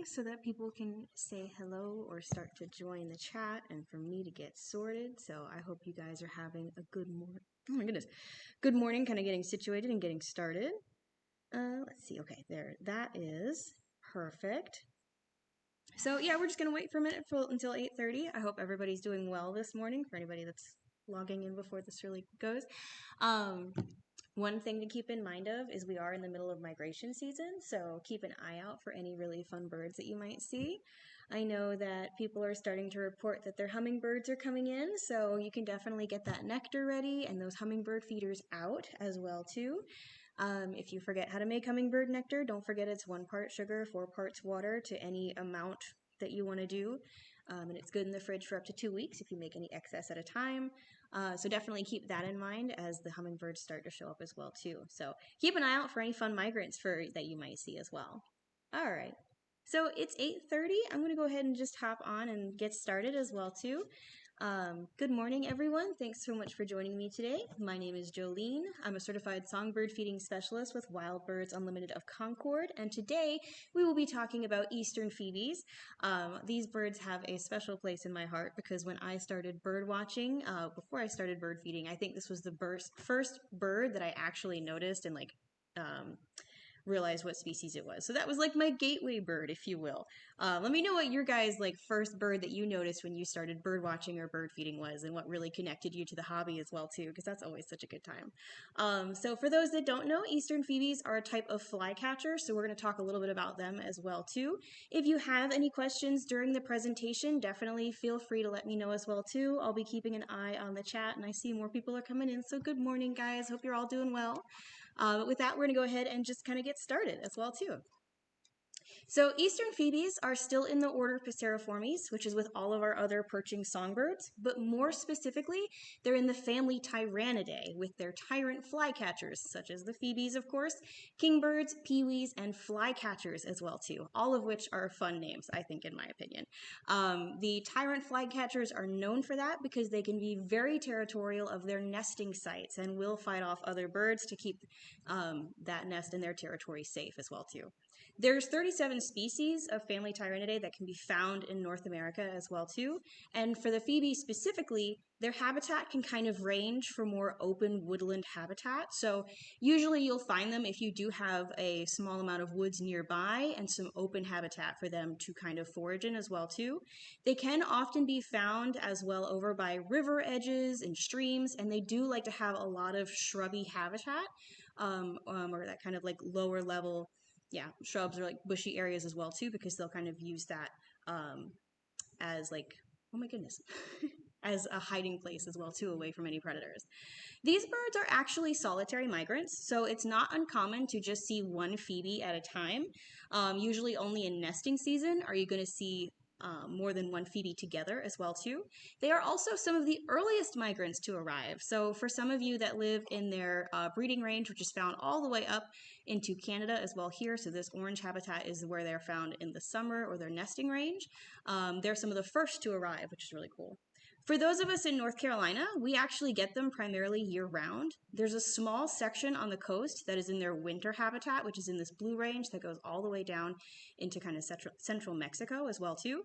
so that people can say hello or start to join the chat and for me to get sorted. So I hope you guys are having a good morning. Oh my goodness. Good morning, kind of getting situated and getting started. Let's see. Okay, there. That is perfect. So yeah, we're just gonna wait for a minute until 8:30. I hope everybody's doing well this morning. For anybody that's logging in before this really goes, one thing to keep in mind of is we are in the middle of migration season, so keep an eye out for any really fun birds that you might see. I know that people are starting to report that their hummingbirds are coming in, so you can definitely get that nectar ready and those hummingbird feeders out as well too. If you forget how to make hummingbird nectar, don't forget it's 1 part sugar, 4 parts water to any amount that you want to do. And it's good in the fridge for up to 2 weeks if you make any excess at a time. So definitely keep that in mind as the hummingbirds start to show up as well too. So keep an eye out for any fun migrants that you might see as well. All right. So it's 8:30. I'm going to go ahead and just hop on and get started as well too. Good morning, everyone. Thanks so much for joining me today. My name is Jolene. I'm a certified songbird feeding specialist with Wild Birds Unlimited of Concord, and today we will be talking about Eastern Phoebes. These birds have a special place in my heart because when I started bird watching, before I started bird feeding, I think this was the first bird that I actually noticed and realize what species it was. So that was like my gateway bird, if you will. Let me know what your guys' first bird that you noticed when you started bird watching or bird feeding was, and what really connected you to the hobby as well too, because that's always such a good time. So for those that don't know, Eastern Phoebes are a type of flycatcher, so we're going to talk a little bit about them as well too. If you have any questions during the presentation, definitely feel free to let me know as well too. I'll be keeping an eye on the chat, and I see more people are coming in, so good morning, guys. Hope you're all doing well. With that, we're going to go ahead and just kind of get started as well too. So Eastern Phoebes are still in the order Passeriformes, which is with all of our other perching songbirds, but more specifically, they're in the family Tyrannidae with their tyrant flycatchers, such as the phoebes, of course, kingbirds, peewees, and flycatchers as well too, all of which are fun names, I think, in my opinion. The tyrant flycatchers are known for that because they can be very territorial of their nesting sites and will fight off other birds to keep that nest in their territory safe as well too. There's 37 species of family Tyrannidae that can be found in North America as well too. And for the phoebe specifically, their habitat can kind of range for more open woodland habitat. So usually you'll find them if you do have a small amount of woods nearby and some open habitat for them to kind of forage in as well too. They can often be found as well over by river edges and streams, and they do like to have a lot of shrubby habitat or that kind of lower level shrubs or bushy areas as well too, because they'll kind of use that as oh my goodness, as a hiding place as well too, away from any predators. These birds are actually solitary migrants, so it's not uncommon to just see one phoebe at a time. Usually only in nesting season are you going to see more than one phoebe together as well too. They are also some of the earliest migrants to arrive. So for some of you that live in their breeding range, which is found all the way up into Canada as well here, so this orange habitat is where they're found in the summer or their nesting range, they're some of the first to arrive, which is really cool. For those of us in North Carolina, we actually get them primarily year-round. There's a small section on the coast that is in their winter habitat, which is in this blue range that goes all the way down into kind of central Mexico as well too.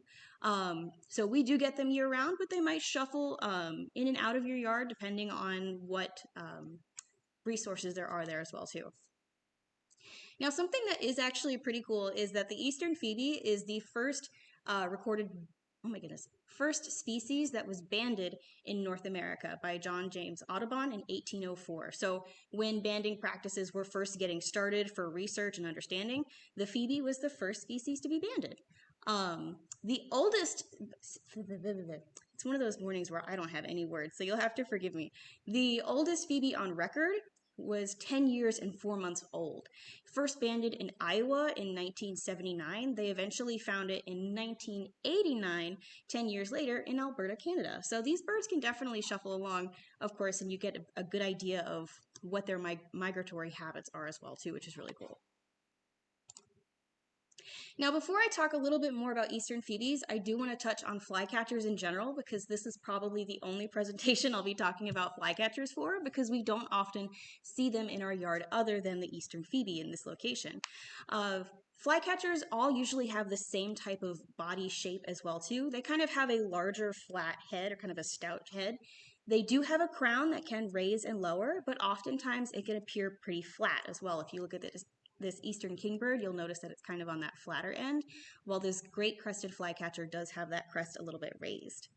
So we do get them year-round, but they might shuffle in and out of your yard depending on what resources there are there as well too. Now, something that is actually pretty cool is that the Eastern Phoebe is the first recorded, oh my goodness, first species that was banded in North America by John James Audubon in 1804. So when banding practices were first getting started for research and understanding, the phoebe was the first species to be banded. The oldest, it's one of those mornings where I don't have any words, so you'll have to forgive me. The oldest phoebe on record was 10 years and 4 months old. First banded in Iowa in 1979. They eventually found it in 1989, 10 years later in Alberta, Canada. So these birds can definitely shuffle along, of course, and you get a good idea of what their migratory habits are as well too, which is really cool. Now, before I talk a little bit more about Eastern Phoebes, I do want to touch on flycatchers in general, because this is probably the only presentation I'll be talking about flycatchers for, because we don't often see them in our yard other than the Eastern Phoebe in this location. Flycatchers all usually have the same type of body shape as well too. They kind of have a larger flat head or kind of a stout head. They do have a crown that can raise and lower, but oftentimes it can appear pretty flat as well. If you look at this eastern kingbird, you'll notice that it's kind of on that flatter end, while this great crested flycatcher does have that crest a little bit raised.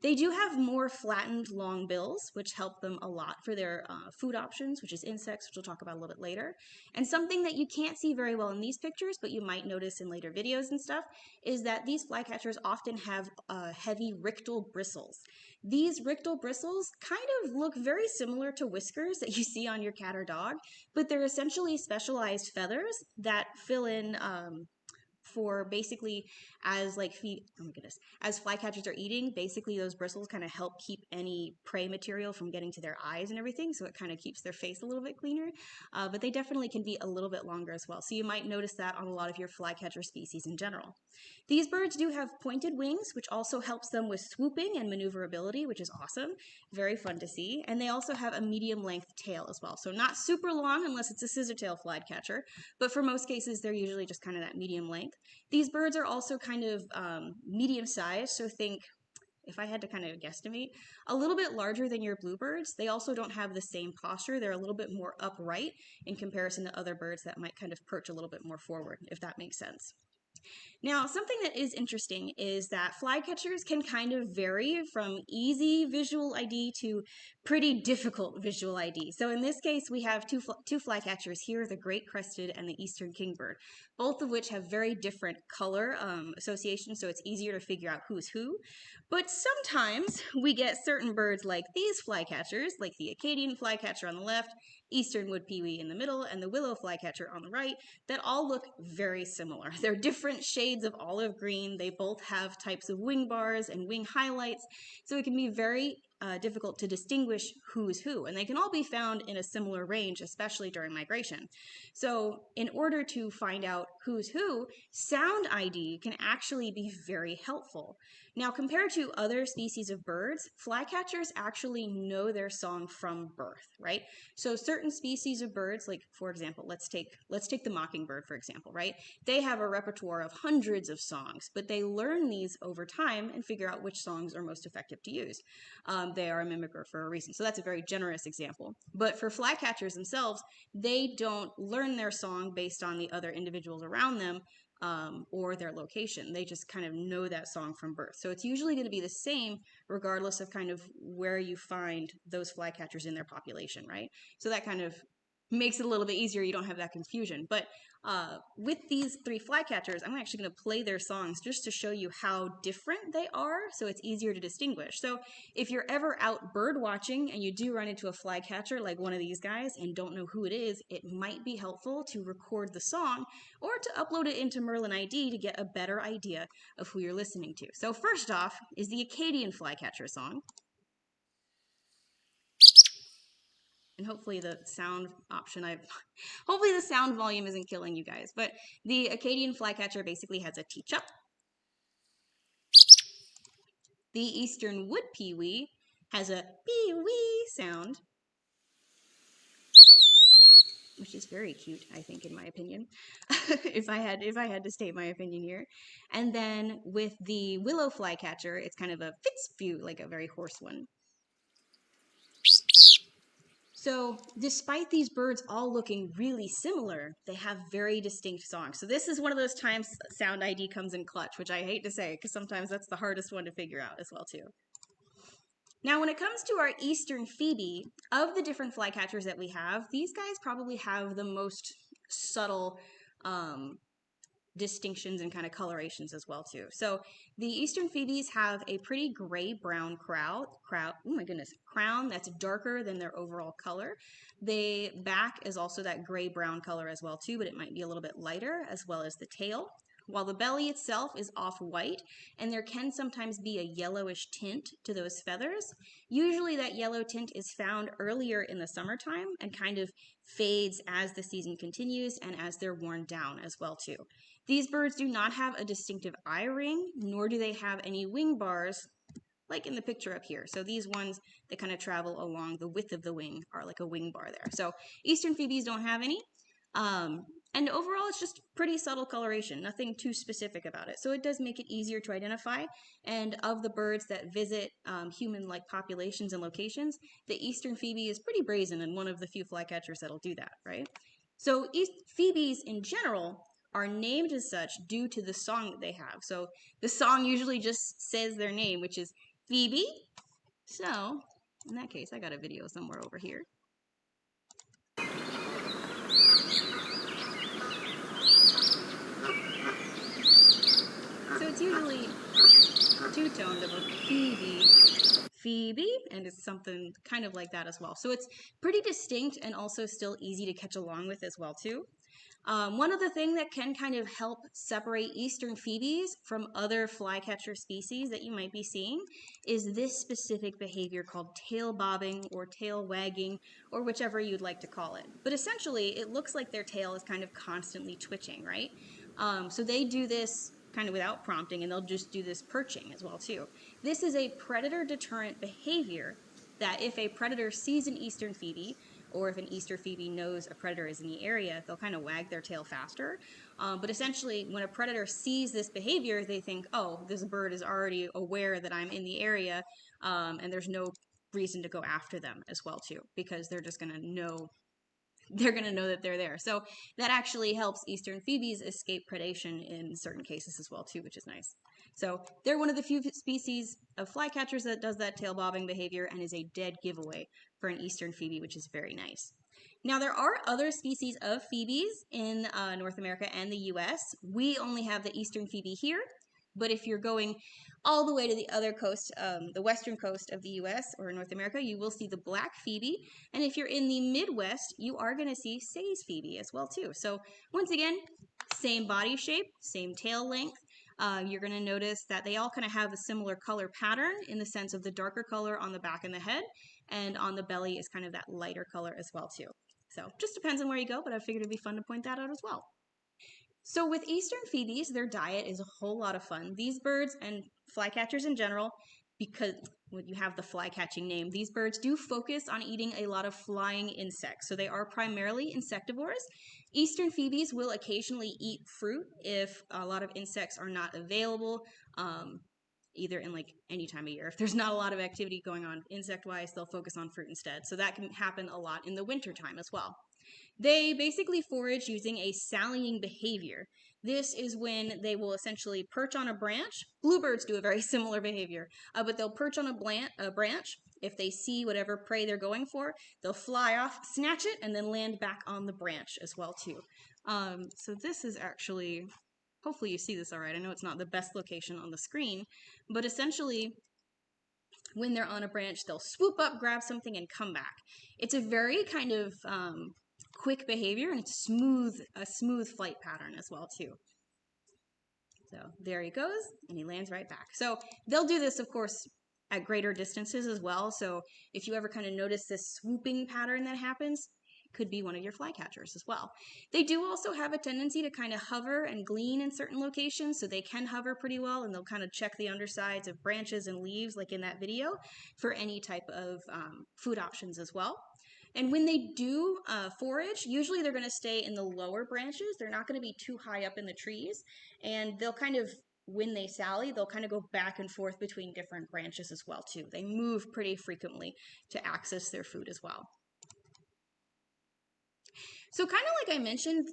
They do have more flattened long bills, which help them a lot for their food options, which is insects, which we'll talk about a little bit later. And something that you can't see very well in these pictures, but you might notice in later videos and stuff, is that these flycatchers often have heavy rictal bristles. These rictal bristles kind of look very similar to whiskers that you see on your cat or dog, but they're essentially specialized feathers that fill in for basically as like oh my goodness, as flycatchers are eating, basically those bristles kind of help keep any prey material from getting to their eyes and everything, so it kind of keeps their face a little bit cleaner. But they definitely can be a little bit longer as well, so you might notice that on a lot of your flycatcher species in general. These birds do have pointed wings, which also helps them with swooping and maneuverability, which is awesome, very fun to see. And they also have a medium length tail as well, so not super long unless it's a scissortail flycatcher, but for most cases they're usually just kind of that medium length. These birds are also kind of medium sized, so think, if I had to kind of guesstimate, a little bit larger than your bluebirds. They also don't have the same posture. They're a little bit more upright in comparison to other birds that might kind of perch a little bit more forward, if that makes sense. Now, something that is interesting is that flycatchers can kind of vary from easy visual ID to pretty difficult visual ID. So in this case, we have two flycatchers here, the great crested and the eastern kingbird, both of which have very different color associations, so it's easier to figure out who's who. But sometimes we get certain birds like these flycatchers, like the Acadian flycatcher on the left, eastern wood pewee in the middle, and the willow flycatcher on the right, that all look very similar. They're different shades of olive green. They both have types of wing bars and wing highlights, so it can be very difficult to distinguish who's who, and they can all be found in a similar range, especially during migration. So in order to find out who's who, sound ID can actually be very helpful. Now, compared to other species of birds, flycatchers actually know their song from birth, right? So certain species of birds, like for example, let's take the mockingbird for example, right? They have a repertoire of hundreds of songs, but they learn these over time and figure out which songs are most effective to use. They are a mimicker for a reason. So that's a very generous example. But for flycatchers themselves, they don't learn their song based on the other individuals around them or their location. They just kind of know that song from birth. So it's usually going to be the same regardless of kind of where you find those flycatchers in their population, right? So that kind of makes it a little bit easier. You don't have that confusion. But with these three flycatchers, I'm actually going to play their songs just to show you how different they are, so it's easier to distinguish. So if you're ever out bird watching and you do run into a flycatcher like one of these guys and don't know who it is, it might be helpful to record the song or to upload it into Merlin ID to get a better idea of who you're listening to. So first off is the Acadian flycatcher song. And hopefully the sound hopefully the sound volume isn't killing you guys. But the Acadian flycatcher basically has a teach-up. The Eastern wood pewee has a pee-wee sound, which is very cute, I think, in my opinion, if I had to state my opinion here. And then with the willow flycatcher, it's kind of a fitz-few, like a very hoarse one. So despite these birds all looking really similar, they have very distinct songs. So this is one of those times sound ID comes in clutch, which I hate to say because sometimes that's the hardest one to figure out as well too. Now when it comes to our Eastern Phoebe, of the different flycatchers that we have, these guys probably have the most subtle distinctions and kind of colorations as well too. So the Eastern Phoebes have a pretty gray-brown crown that's darker than their overall color. The back is also that gray-brown color as well too, but it might be a little bit lighter, as well as the tail. While the belly itself is off-white, and there can sometimes be a yellowish tint to those feathers. Usually that yellow tint is found earlier in the summertime and kind of fades as the season continues and as they're worn down as well too. These birds do not have a distinctive eye ring, nor do they have any wing bars like in the picture up here. So these ones that kind of travel along the width of the wing are like a wing bar there. So Eastern Phoebes don't have any. And overall, it's just pretty subtle coloration, nothing too specific about it. So it does make it easier to identify. And of the birds that visit human-like populations and locations, the Eastern Phoebe is pretty brazen and one of the few flycatchers that'll do that, right? So phoebes in general are named as such due to the song that they have. So the song usually just says their name, which is Phoebe. So in that case, I got a video somewhere over here. So it's usually two-toned of a Phoebe, and it's something kind of like that as well. So it's pretty distinct and also still easy to catch along with as well too. One other thing that can kind of help separate Eastern Phoebes from other flycatcher species that you might be seeing is this specific behavior called tail bobbing or tail wagging, or whichever you'd like to call it. But essentially, it looks like their tail is kind of constantly twitching, right? So they do this kind of without prompting, and they'll just do this perching as well too. This is a predator deterrent behavior that if a predator sees an Eastern Phoebe, or if an Eastern Phoebe knows a predator is in the area, they'll kind of wag their tail faster. But essentially, when a predator sees this behavior, they think, oh, this bird is already aware that I'm in the area, and there's no reason to go after them as well too, because they're just going to know that they're there. So that actually helps Eastern Phoebes escape predation in certain cases as well too, which is nice. So they're one of the few species of flycatchers that does that tail bobbing behavior and is a dead giveaway for an Eastern Phoebe, which is very nice. Now, there are other species of phoebes in North America and the US. We only have the Eastern Phoebe here, but if you're going all the way to the other coast, the western coast of the US or North America, you will see the black phoebe. And if you're in the Midwest, you are going to see Say's phoebe as well too. So once again, same body shape, same tail length. You're going to notice that they all kind of have a similar color pattern in the sense of the darker color on the back and the head, and on the belly is kind of that lighter color as well too. So just depends on where you go, but I figured it'd be fun to point that out as well. So with Eastern Phoebes, their diet is a whole lot of fun. These birds and flycatchers in general, because when you have the fly-catching name, these birds do focus on eating a lot of flying insects. So they are primarily insectivores. Eastern Phoebes will occasionally eat fruit if a lot of insects are not available, either in like any time of year. If there's not a lot of activity going on insect-wise, they'll focus on fruit instead. So that can happen a lot in the wintertime as well. They basically forage using a sallying behavior. This is when they will essentially perch on a branch. Bluebirds do a very similar behavior, but they'll perch on a branch. If they see whatever prey they're going for, they'll fly off, snatch it, and then land back on the branch as well too. So this is actually, hopefully you see this all right. I know it's not the best location on the screen, but essentially when they're on a branch, they'll swoop up, grab something, and come back. It's a very kind of quick behavior, and it's a smooth flight pattern as well too. So there he goes, and he lands right back. So they'll do this, of course, at greater distances as well. So if you ever kind of notice this swooping pattern that happens, it could be one of your flycatchers as well. They do also have a tendency to kind of hover and glean in certain locations, so they can hover pretty well, and they'll kind of check the undersides of branches and leaves, like in that video, for any type of food options as well. And when they do forage, usually they're going to stay in the lower branches. They're not going to be too high up in the trees. And they'll kind of, when they sally, they'll kind of go back and forth between different branches as well, too. They move pretty frequently to access their food as well. So kind of like I mentioned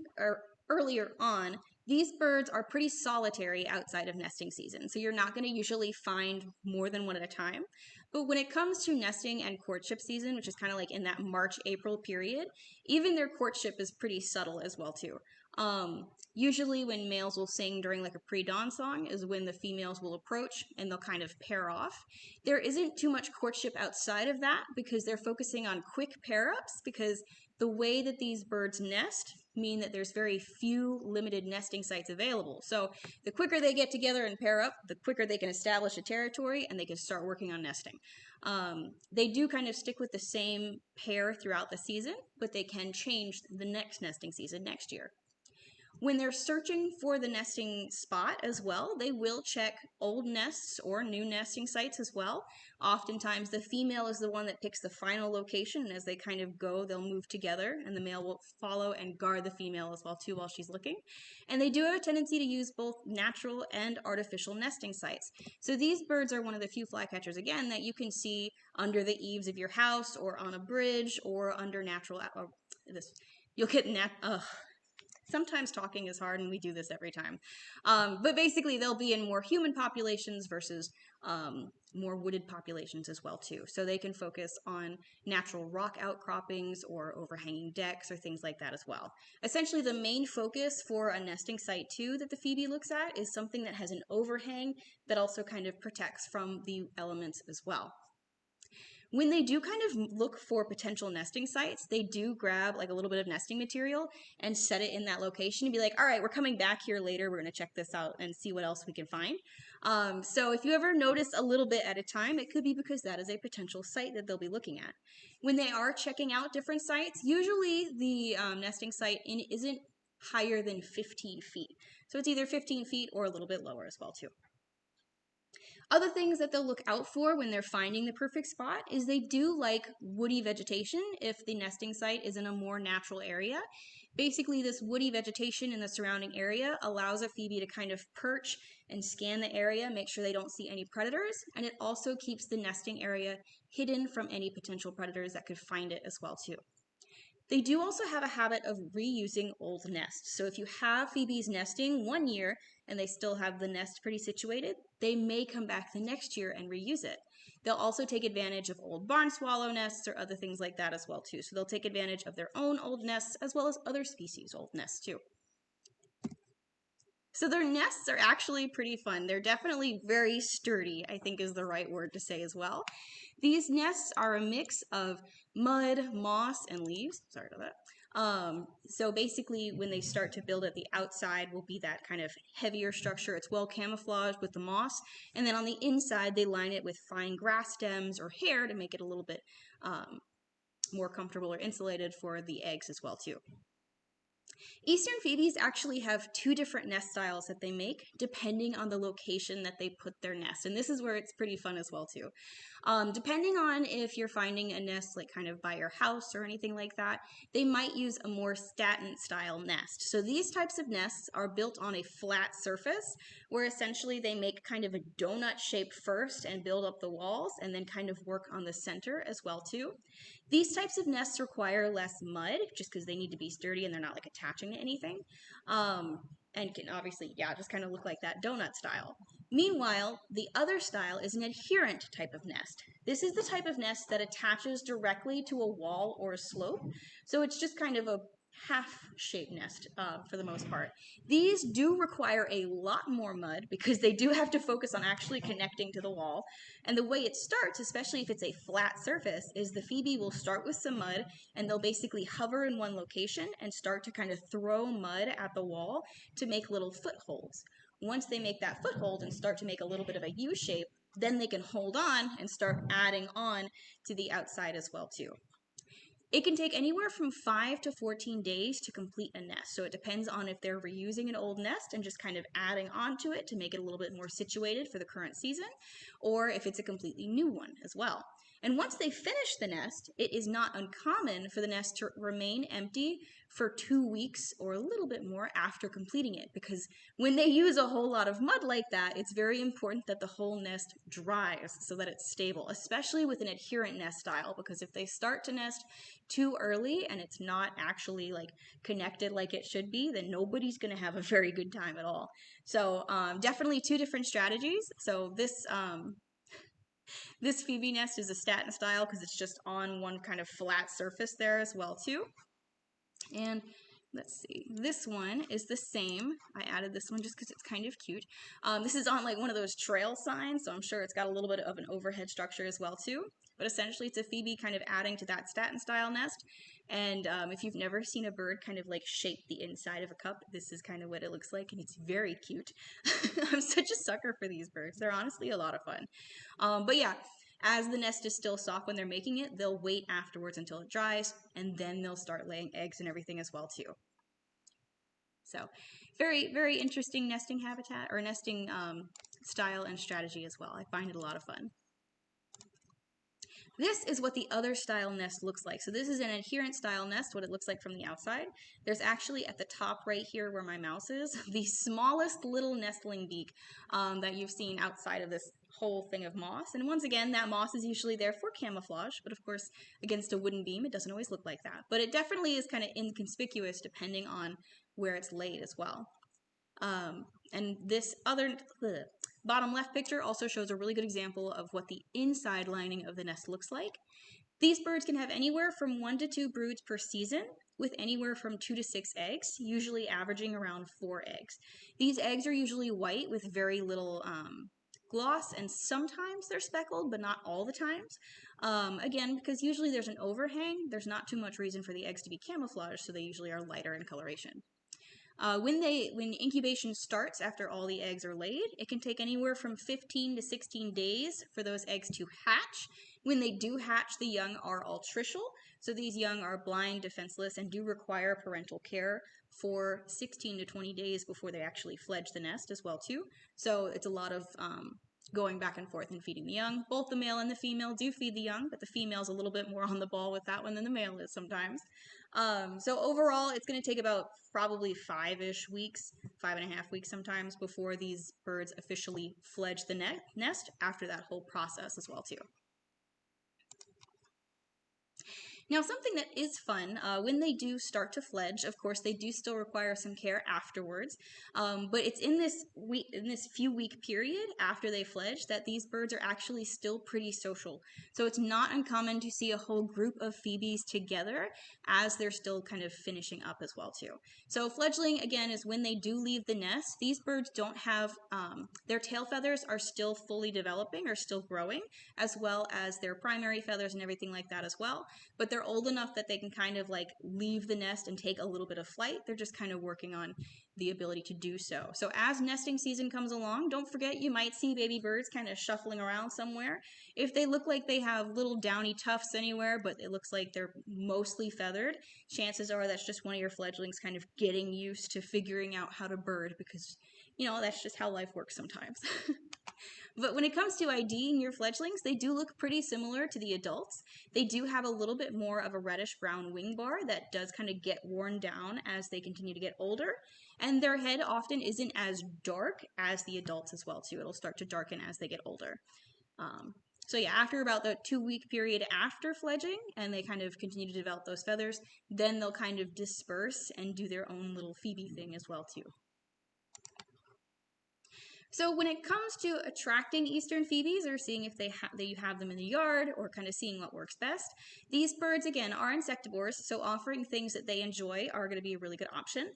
earlier on, these birds are pretty solitary outside of nesting season, so you're not going to usually find more than one at a time. But when it comes to nesting and courtship season, which is kind of like in that March-April period, even their courtship is pretty subtle as well too. Usually when males will sing during like a pre-dawn song is when the females will approach and they'll kind of pair off. There isn't too much courtship outside of that because they're focusing on quick pair-ups, because the way that these birds nest mean that there's very few limited nesting sites available. So the quicker they get together and pair up, the quicker they can establish a territory and they can start working on nesting. They do kind of stick with the same pair throughout the season, but they can change the next nesting season next year. When they're searching for the nesting spot as well, they will check old nests or new nesting sites as well. Oftentimes the female is the one that picks the final location, and as they kind of go, they'll move together, and the male will follow and guard the female as well too while she's looking. And they do have a tendency to use both natural and artificial nesting sites. So these birds are one of the few flycatchers, again, that you can see under the eaves of your house or on a bridge or under natural this you'll get sometimes talking is hard, and we do this every time. But basically, they'll be in more human populations versus more wooded populations as well too. So they can focus on natural rock outcroppings or overhanging decks or things like that as well. Essentially, the main focus for a nesting site too that the Phoebe looks at is something that has an overhang that also kind of protects from the elements as well. When they do kind of look for potential nesting sites, they do grab like a little bit of nesting material and set it in that location and be like, all right, we're coming back here later. We're going to check this out and see what else we can find. So if you ever notice a little bit at a time, it could be because that is a potential site that they'll be looking at. When they are checking out different sites, usually the nesting site isn't higher than 15 feet. So it's either 15 feet or a little bit lower as well too. Other things that they'll look out for when they're finding the perfect spot is they do like woody vegetation if the nesting site is in a more natural area. Basically, this woody vegetation in the surrounding area allows a Phoebe to kind of perch and scan the area, make sure they don't see any predators, and it also keeps the nesting area hidden from any potential predators that could find it as well too. They do also have a habit of reusing old nests. So if you have Phoebes nesting one year and they still have the nest pretty situated, they may come back the next year and reuse it. They'll also take advantage of old barn swallow nests or other things like that as well too. So they'll take advantage of their own old nests as well as other species' old nests too. So their nests are actually pretty fun. They're definitely very sturdy, I think is the right word to say as well. These nests are a mix of mud, moss, and leaves. Sorry about that. So basically, when they start to build it, the outside will be that kind of heavier structure. It's well camouflaged with the moss. And then on the inside, they line it with fine grass stems or hair to make it a little bit more comfortable or insulated for the eggs as well too. Eastern Phoebes actually have two different nest styles that they make depending on the location that they put their nest. And this is where it's pretty fun as well too. Depending on if you're finding a nest like kind of by your house or anything like that, they might use a more statin style nest. So these types of nests are built on a flat surface where essentially they make kind of a donut shape first and build up the walls and then kind of work on the center as well too. These types of nests require less mud just because they need to be sturdy and they're not like attaching to anything. And can obviously, yeah, just kind of look like that donut style. Meanwhile, the other style is an adherent type of nest. This is the type of nest that attaches directly to a wall or a slope. So it's just kind of a half-shaped nest for the most part. These do require a lot more mud because they do have to focus on actually connecting to the wall. And the way it starts, especially if it's a flat surface, is the Phoebe will start with some mud and they'll basically hover in one location and start to kind of throw mud at the wall to make little footholds. Once they make that foothold and start to make a little bit of a U shape, then they can hold on and start adding on to the outside as well too. It can take anywhere from 5 to 14 days to complete a nest. So it depends on if they're reusing an old nest and just kind of adding onto it to make it a little bit more situated for the current season, or if it's a completely new one as well. And once they finish the nest, it is not uncommon for the nest to remain empty for 2 weeks or a little bit more after completing it, because when they use a whole lot of mud like that, it's very important that the whole nest dries so that it's stable, especially with an adherent nest style, because if they start to nest too early and it's not actually like connected like it should be, then nobody's going to have a very good time at all. So definitely two different strategies. So this Phoebe nest is a statin style because it's just on one kind of flat surface there as well too. And let's see, this one is the same. I added this one just because it's kind of cute. This is on like one of those trail signs, so I'm sure it's got a little bit of an overhead structure as well too. But essentially it's a Phoebe kind of adding to that statin style nest. And if you've never seen a bird kind of like shape the inside of a cup, this is kind of what it looks like, and it's very cute. I'm such a sucker for these birds. They're honestly a lot of fun. But yeah, as the nest is still soft when they're making it, they'll wait afterwards until it dries, and then they'll start laying eggs and everything as well too. So very, very interesting nesting habitat or nesting style and strategy as well. I find it a lot of fun. This is what the other style nest looks like. So this is an adherent style nest, what it looks like from the outside. There's actually at the top right here where my mouse is, the smallest little nestling beak that you've seen outside of this whole thing of moss. And once again, that moss is usually there for camouflage, but of course, against a wooden beam, it doesn't always look like that. But it definitely is kind of inconspicuous depending on where it's laid as well. And this other bottom left picture also shows a really good example of what the inside lining of the nest looks like. These birds can have anywhere from 1 to 2 broods per season, with anywhere from 2 to 6 eggs, usually averaging around 4 eggs. These eggs are usually white with very little gloss, and sometimes they're speckled, but not all the times. Again, because usually there's an overhang, there's not too much reason for the eggs to be camouflaged, so they usually are lighter in coloration. When incubation starts after all the eggs are laid, it can take anywhere from 15 to 16 days for those eggs to hatch. When they do hatch, the young are altricial, so these young are blind, defenseless, and do require parental care for 16 to 20 days before they actually fledge the nest as well too. So it's a lot of going back and forth and feeding the young. Both the male and the female do feed the young, but the female's a little bit more on the ball with that one than the male is sometimes. So overall, it's going to take about probably 5-ish weeks, 5.5 weeks sometimes, before these birds officially fledge the nest after that whole process as well too. Now, something that is fun, when they do start to fledge, of course, they do still require some care afterwards, but it's in this few week period after they fledge that these birds are actually still pretty social. So it's not uncommon to see a whole group of phoebes together as they're still kind of finishing up as well too. So fledgling, again, is when they do leave the nest. These birds don't have, their tail feathers are still fully developing or still growing, as well as their primary feathers and everything like that as well. But they're old enough that they can kind of like leave the nest and take a little bit of flight. They're just kind of working on the ability to do so. So as nesting season comes along, don't forget you might see baby birds kind of shuffling around somewhere. If they look like they have little downy tufts anywhere, but it looks like they're mostly feathered, chances are that's just one of your fledglings kind of getting used to figuring out how to bird, because, you know, that's just how life works sometimes. But when it comes to IDing your fledglings, they do look pretty similar to the adults. They do have a little bit more of a reddish-brown wing bar that does kind of get worn down as they continue to get older. And their head often isn't as dark as the adults as well, too. It'll start to darken as they get older. So yeah, after about the 2-week period after fledging, and they kind of continue to develop those feathers, then they'll kind of disperse and do their own little Phoebe thing as well, too. So when it comes to attracting Eastern Phoebes or seeing if you have them in the yard or kind of seeing what works best, these birds, again, are insectivores, so offering things that they enjoy are going to be a really good option.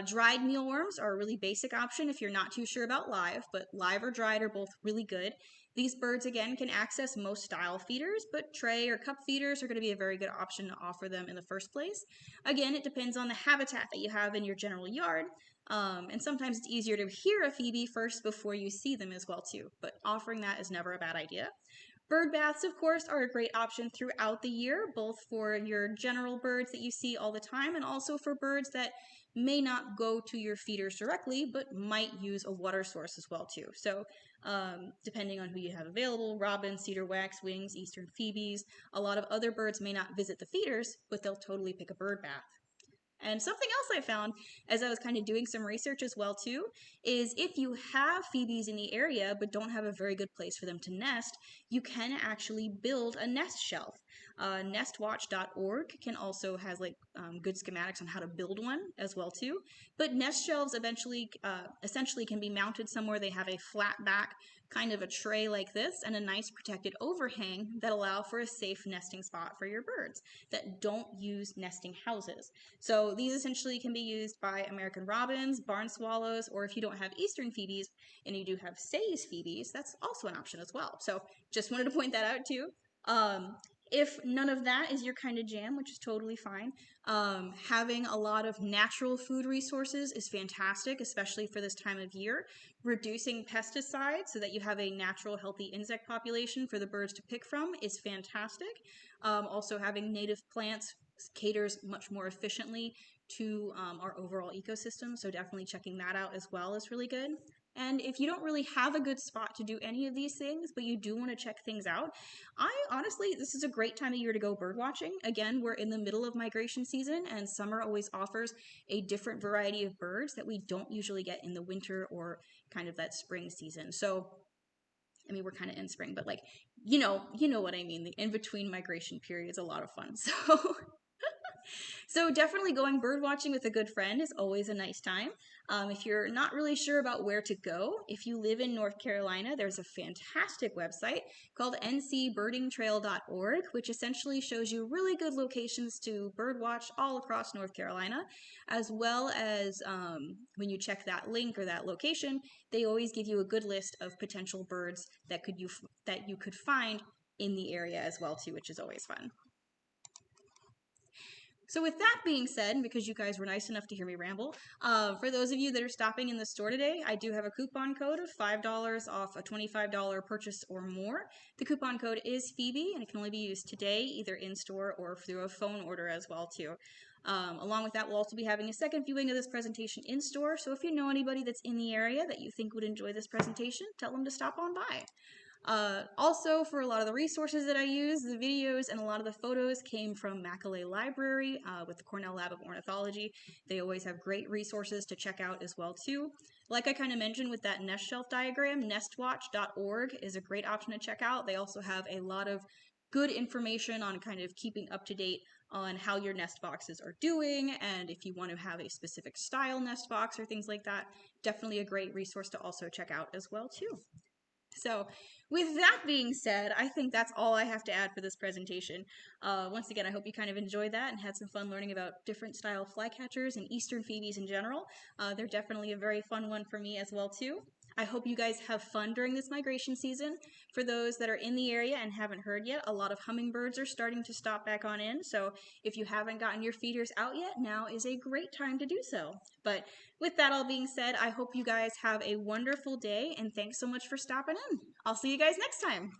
Dried mealworms are a really basic option if you're not too sure about live, but live or dried are both really good. These birds, again, can access most style feeders, but tray or cup feeders are going to be a very good option to offer them in the first place. Again, it depends on the habitat that you have in your general yard. And sometimes it's easier to hear a phoebe first before you see them as well too, but offering that is never a bad idea. Bird baths, of course, are a great option throughout the year, both for your general birds that you see all the time and also for birds that may not go to your feeders directly, but might use a water source as well too. So depending on who you have available, robins, cedar waxwings, eastern phoebes, a lot of other birds may not visit the feeders, but they'll totally pick a bird bath. And something else I found as I was kind of doing some research as well too, is if you have phoebes in the area but don't have a very good place for them to nest, you can actually build a nest shelf. Nestwatch.org can also has like good schematics on how to build one as well too. But nest shelves essentially can be mounted somewhere. They have a flat back, kind of a tray like this, and a nice protected overhang that allow for a safe nesting spot for your birds that don't use nesting houses. So these essentially can be used by American robins, barn swallows, or if you don't have Eastern Phoebes and you do have Say's Phoebes, that's also an option as well. So just wanted to point that out too. If none of that is your kind of jam, which is totally fine, having a lot of natural food resources is fantastic, especially for this time of year. Reducing pesticides so that you have a natural, healthy insect population for the birds to pick from is fantastic. Also having native plants caters much more efficiently to our overall ecosystem. So definitely checking that out as well is really good. And if you don't really have a good spot to do any of these things, but you do want to check things out, I honestly, this is a great time of year to go bird watching. Again, we're in the middle of migration season, and summer always offers a different variety of birds that we don't usually get in the winter or kind of that spring season. So, I mean, we're kind of in spring, but like, you know what I mean. The in-between migration period is a lot of fun. So definitely going bird watching with a good friend is always a nice time. If you're not really sure about where to go, if you live in North Carolina, there's a fantastic website called ncbirdingtrail.org, which essentially shows you really good locations to bird watch all across North Carolina, as well as when you check that link or that location, they always give you a good list of potential birds that you could find in the area as well too, which is always fun. So with that being said, because you guys were nice enough to hear me ramble, for those of you that are stopping in the store today, I do have a coupon code of $5 off a $25 purchase or more. The coupon code is Phoebe, and it can only be used today, either in-store or through a phone order as well too. Along with that, we'll also be having a second viewing of this presentation in-store, so if you know anybody that's in the area that you think would enjoy this presentation, tell them to stop on by. Also, for a lot of the resources that I use, the videos and a lot of the photos came from Macaulay Library with the Cornell Lab of Ornithology. They always have great resources to check out as well too. Like I kind of mentioned with that nest shelf diagram, nestwatch.org is a great option to check out. They also have a lot of good information on kind of keeping up to date on how your nest boxes are doing, and if you want to have a specific style nest box or things like that, definitely a great resource to also check out as well too. So with that being said, I think that's all I have to add for this presentation. Once again, I hope you kind of enjoyed that and had some fun learning about different style flycatchers and Eastern Phoebes in general. They're definitely a very fun one for me as well too. I hope you guys have fun during this migration season. For those that are in the area and haven't heard yet, a lot of hummingbirds are starting to stop back on in. So if you haven't gotten your feeders out yet, now is a great time to do so. But with that all being said, I hope you guys have a wonderful day, and thanks so much for stopping in. I'll see you guys next time.